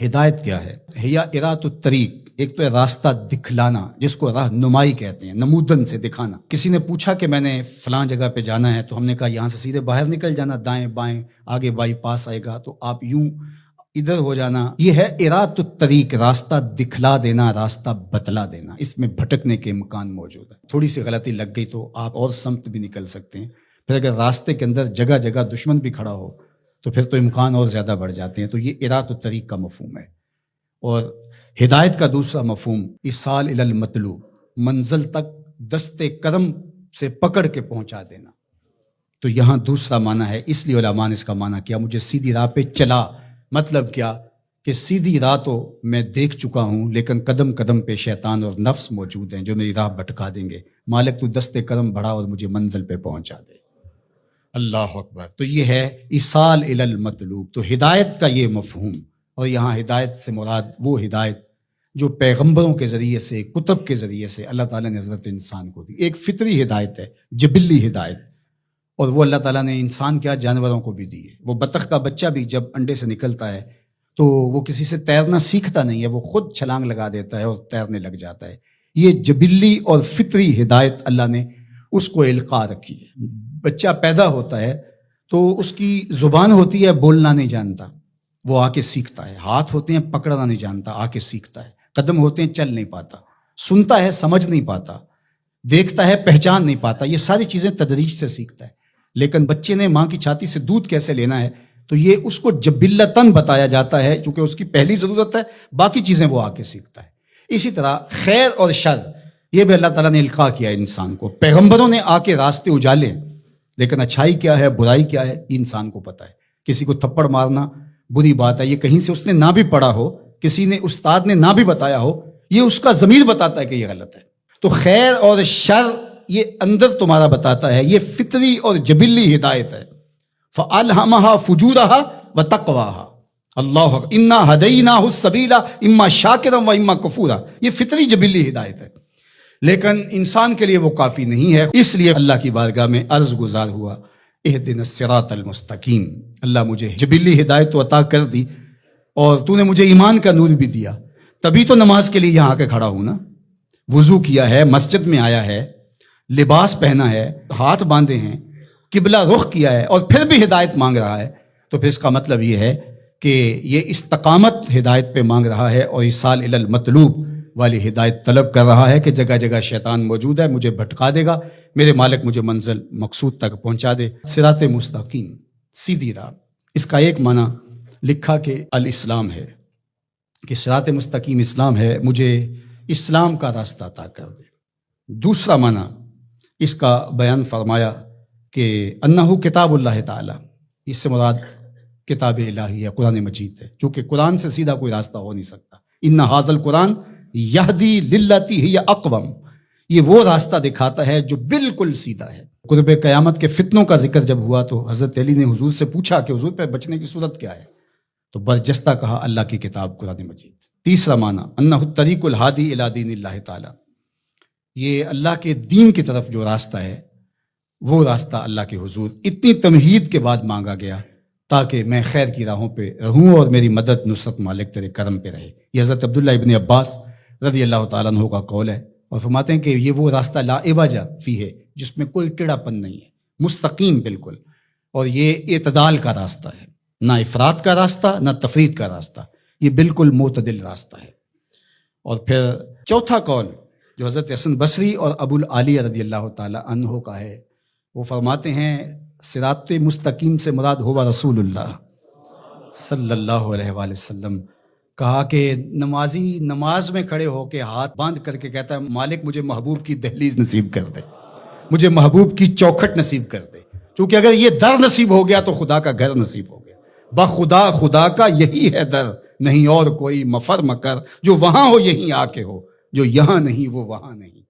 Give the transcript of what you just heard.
ہدایت کیا ہے؟ ہیا ارات الطریق، ایک تو ہے راستہ دکھلانا، جس کو راہ نمائی کہتے ہیں، نمودن سے دکھانا۔ کسی نے پوچھا کہ میں نے فلاں جگہ پہ جانا ہے، تو ہم نے کہا یہاں سے سیدھے باہر نکل جانا، دائیں بائیں آگے بائی پاس آئے گا، تو آپ یوں ادھر ہو جانا۔ یہ ہے ارات الطریق، راستہ دکھلا دینا، راستہ بتلا دینا۔ اس میں بھٹکنے کے امکان موجود ہے، تھوڑی سی غلطی لگ گئی تو آپ اور سمت بھی نکل سکتے ہیں۔ پھر اگر راستے کے اندر جگہ جگہ دشمن بھی کھڑا ہو تو پھر تو امکان اور زیادہ بڑھ جاتے ہیں۔ تو یہ ارات الطریق کا مفہوم ہے۔ اور ہدایت کا دوسرا مفہوم ایصال الی المطلوب، منزل تک دست کرم سے پکڑ کے پہنچا دینا۔ تو یہاں دوسرا معنی ہے، اس لیے علماء نے اس کا معنی کیا مجھے سیدھی راہ پہ چلا۔ مطلب کیا کہ سیدھی راہ تو میں دیکھ چکا ہوں، لیکن قدم قدم پہ شیطان اور نفس موجود ہیں جو میری راہ بھٹکا دیں گے۔ مالک تو دست کرم بڑھا اور مجھے منزل پہ پہنچا دے۔ اللہ اکبر۔ تو یہ ہے ایصال الی المطلوب۔ تو ہدایت کا یہ مفہوم، اور یہاں ہدایت سے مراد وہ ہدایت جو پیغمبروں کے ذریعے سے، کتب کے ذریعے سے اللہ تعالیٰ نے حضرت انسان کو دی۔ ایک فطری ہدایت ہے، جبلی ہدایت، اور وہ اللہ تعالیٰ نے انسان کیا جانوروں کو بھی دی ہے۔ وہ بطخ کا بچہ بھی جب انڈے سے نکلتا ہے تو وہ کسی سے تیرنا سیکھتا نہیں ہے، وہ خود چھلانگ لگا دیتا ہے اور تیرنے لگ جاتا ہے۔ یہ جبلی اور فطری ہدایت اللہ نے اس کو القاء رکھی ہے۔ بچہ پیدا ہوتا ہے تو اس کی زبان ہوتی ہے، بولنا نہیں جانتا، وہ آ کے سیکھتا ہے۔ ہاتھ ہوتے ہیں، پکڑنا نہیں جانتا، آ کے سیکھتا ہے۔ قدم ہوتے ہیں، چل نہیں پاتا، سنتا ہے، سمجھ نہیں پاتا، دیکھتا ہے، پہچان نہیں پاتا۔ یہ ساری چیزیں تدریج سے سیکھتا ہے۔ لیکن بچے نے ماں کی چھاتی سے دودھ کیسے لینا ہے تو یہ اس کو جبلتاً بتایا جاتا ہے، کیونکہ اس کی پہلی ضرورت ہے، باقی چیزیں وہ آ کے سیکھتا ہے۔ اسی طرح خیر اور شر، یہ بھی اللہ تعالیٰ نے القاء کیا انسان کو۔ پیغمبروں نے آ کے راستے اجالے، لیکن اچھائی کیا ہے، برائی کیا ہے، یہ انسان کو پتہ ہے۔ کسی کو تھپڑ مارنا بری بات ہے، یہ کہیں سے اس نے نہ بھی پڑھا ہو، کسی نے استاد نے نہ بھی بتایا ہو، یہ اس کا ضمیر بتاتا ہے کہ یہ غلط ہے۔ تو خیر اور شر یہ اندر تمہارا بتاتا ہے، یہ فطری اور جبلی ہدایت ہے۔ فَأَلْهَمَهَا فُجُورَهَا وَتَقْوَاهَا، اللہ اِنَّا هَدَيْنَاهُ السَّبِيلَ إِمَّا شَاكِرًا وَإِمَّا كَفُورًا۔ یہ فطری جبلی ہدایت ہے، لیکن انسان کے لیے وہ کافی نہیں ہے۔ اس لیے اللہ کی بارگاہ میں عرض گزار ہوا، اهْدِنَا الصِّرَاطَ الْمُسْتَقِيمَ، اللہ مجھے جبلی ہدایت تو عطا کر دی، اور تو نے مجھے ایمان کا نور بھی دیا، تبھی تو نماز کے لیے یہاں آ کے کھڑا ہوں نا۔ وضو کیا ہے، مسجد میں آیا ہے، لباس پہنا ہے، ہاتھ باندھے ہیں، قبلہ رخ کیا ہے، اور پھر بھی ہدایت مانگ رہا ہے، تو پھر اس کا مطلب یہ ہے کہ یہ استقامت ہدایت پہ مانگ رہا ہے، اور ایصال الی المطلوب والی ہدایت طلب کر رہا ہے کہ جگہ جگہ شیطان موجود ہے، مجھے بھٹکا دے گا، میرے مالک مجھے منزل مقصود تک پہنچا دے۔ صراط مستقیم، سیدھی راہ، اس کا ایک معنی لکھا کہ الاسلام ہے، کہ صراط مستقیم اسلام ہے، مجھے اسلام کا راستہ عطا کر دے۔ دوسرا معنی اس کا بیان فرمایا کہ انہو کتاب اللہ تعالی، اس سے مراد کتاب الہی ہے، قرآن مجید ہے، چونکہ قرآن سے سیدھا کوئی راستہ ہو نہیں سکتا۔ ان ھذا القرآن یہدی للتی ہی اقوم، یہ وہ راستہ دکھاتا ہے جو بالکل سیدھا ہے۔ قرب قیامت کے فتنوں کا ذکر جب ہوا تو حضرت علی نے حضور سے پوچھا کہ حضور پہ بچنے کی صورت کیا ہے، تو برجستہ کہا اللہ کی کتاب قرآن مجید۔ تیسرا معنی انہ الطریق الہادی الی دین اللہ تعالی، یہ اللہ کے دین کی طرف جو راستہ ہے، وہ راستہ اللہ کے حضور اتنی تمہید کے بعد مانگا گیا تاکہ میں خیر کی راہوں پہ رہوں اور میری مدد نصرت مالک تیرے کرم پہ رہے۔ یہ حضرت عبداللہ ابن عباس رضی اللہ تعالیٰ عنہ کا قول ہے، اور فرماتے ہیں کہ یہ وہ راستہ لا عوج فیہ، جس میں کوئی ٹیڑھا پن نہیں ہے، مستقیم بالکل، اور یہ اعتدال کا راستہ ہے، نہ افراط کا راستہ نہ تفریط کا راستہ، یہ بالکل معتدل راستہ ہے۔ اور پھر چوتھا قول جو حضرت حسن بصری اور ابو العالیہ رضی اللہ تعالیٰ عنہ کا ہے، وہ فرماتے ہیں صراط مستقیم سے مراد ہوا رسول اللہ صلی اللہ علیہ وآلہ وسلم۔ کہا کہ نمازی نماز میں کھڑے ہو کے ہاتھ باندھ کر کے کہتا ہے مالک مجھے محبوب کی دہلیز نصیب کر دے، مجھے محبوب کی چوکھٹ نصیب کر دے، کیونکہ اگر یہ در نصیب ہو گیا تو خدا کا گھر نصیب ہو گیا۔ بخدا خدا کا یہی ہے در، نہیں اور کوئی مفر مکر، جو وہاں ہو یہیں آ کے ہو، جو یہاں نہیں وہ وہاں نہیں۔